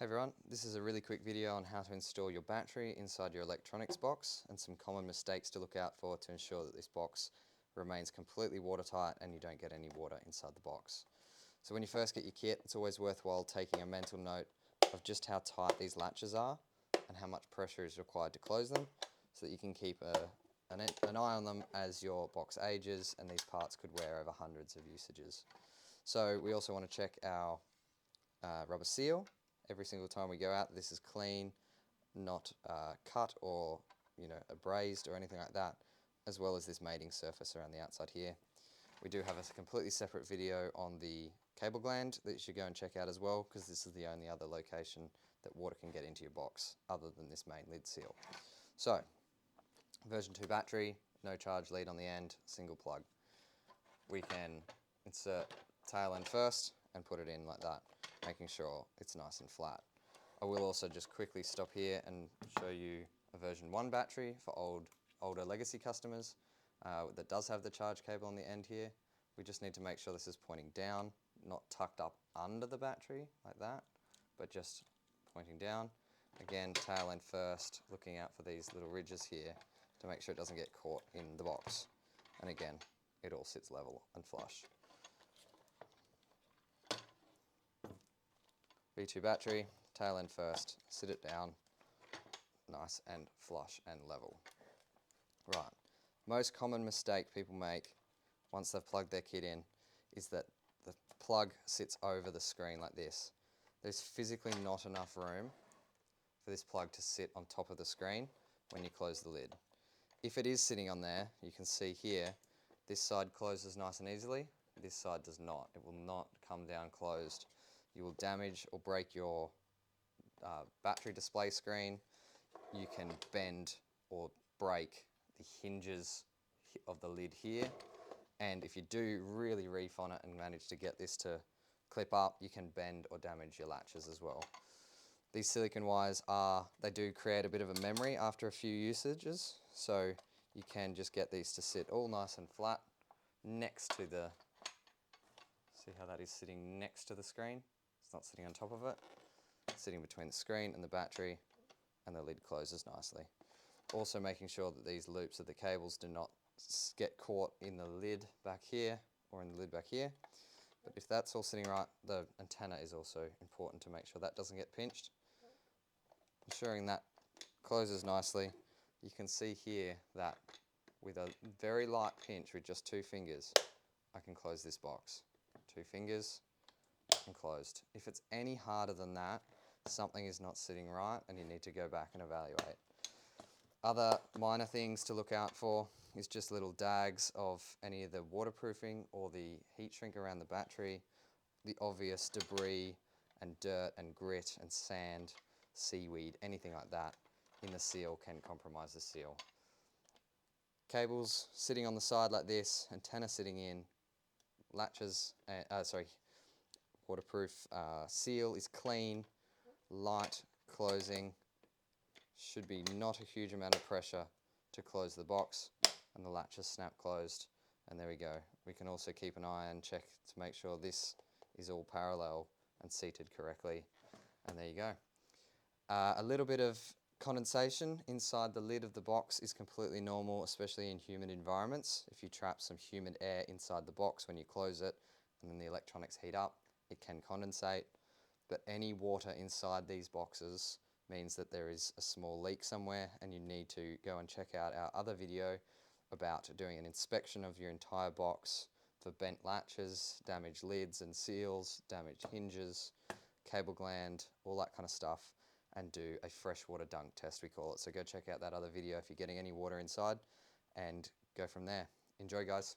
Hey everyone, this is a really quick video on how to install your battery inside your electronics box and some common mistakes to look out for to ensure that this box remains completely watertight and you don't get any water inside the box. So when you first get your kit, it's always worthwhile taking a mental note of just how tight these latches are and how much pressure is required to close them so that you can keep an eye on them as your box ages, and these parts could wear over hundreds of usages. So we also want to check our rubber seal. Every single time we go out, this is clean, not cut or abrased or anything like that, as well as this mating surface around the outside here. We do have a completely separate video on the cable gland that you should go and check out as well, because this is the only other location that water can get into your box other than this main lid seal. So, version 2 battery, no charge lead on the end, single plug. We can insert tail end first and put it in like that, making sure it's nice and flat. I will also just quickly stop here and show you a version 1 battery for older legacy customers that does have the charge cable on the end here. We just need to make sure this is pointing down, not tucked up under the battery like that, but just pointing down. Again, tail end first, looking out for these little ridges here to make sure it doesn't get caught in the box. And again, it all sits level and flush. V2 battery, tail end first, sit it down, nice and flush and level. Right, most common mistake people make once they've plugged their kit in is that the plug sits over the screen like this. There's physically not enough room for this plug to sit on top of the screen when you close the lid. If it is sitting on there, you can see here, this side closes nice and easily, this side does not. It will not come down closed. You will damage or break your battery display screen. You can bend or break the hinges of the lid here, and if you do really reef on it and manage to get this to clip up, you can bend or damage your latches as well. These silicone wires they do create a bit of a memory after a few usages, so you can just get these to sit all nice and flat next to the, see how that is sitting next to the screen? It's not sitting on top of it. It's sitting between the screen and the battery, and the lid closes nicely. Also making sure that these loops of the cables do not get caught in the lid back here or in the lid back here. But if that's all sitting right, the antenna is also important to make sure that doesn't get pinched. Ensuring that closes nicely. You can see here that with a very light pinch with just 2 fingers, I can close this box. 2 fingers and closed. If it's any harder than that, something is not sitting right and you need to go back and evaluate. Other minor things to look out for is just little dags of any of the waterproofing or the heat shrink around the battery, the obvious debris and dirt and grit and sand, seaweed, anything like that in the seal can compromise the seal. Cables sitting on the side like this, antenna sitting in, latches, waterproof seal is clean, light closing, should be not a huge amount of pressure to close the box, and the latches snap closed, and there we go. We can also keep an eye and check to make sure this is all parallel and seated correctly, and there you go. A little bit of condensation inside the lid of the box is completely normal, especially in humid environments. If you trap some humid air inside the box when you close it and then the electronics heat up, it can condensate. But any water inside these boxes means that there is a small leak somewhere, and you need to go and check out our other video about doing an inspection of your entire box for bent latches, damaged lids and seals, damaged hinges, cable gland, all that kind of stuff, and do a freshwater dunk test, we call it. So go check out that other video if you're getting any water inside, and go from there. Enjoy, guys.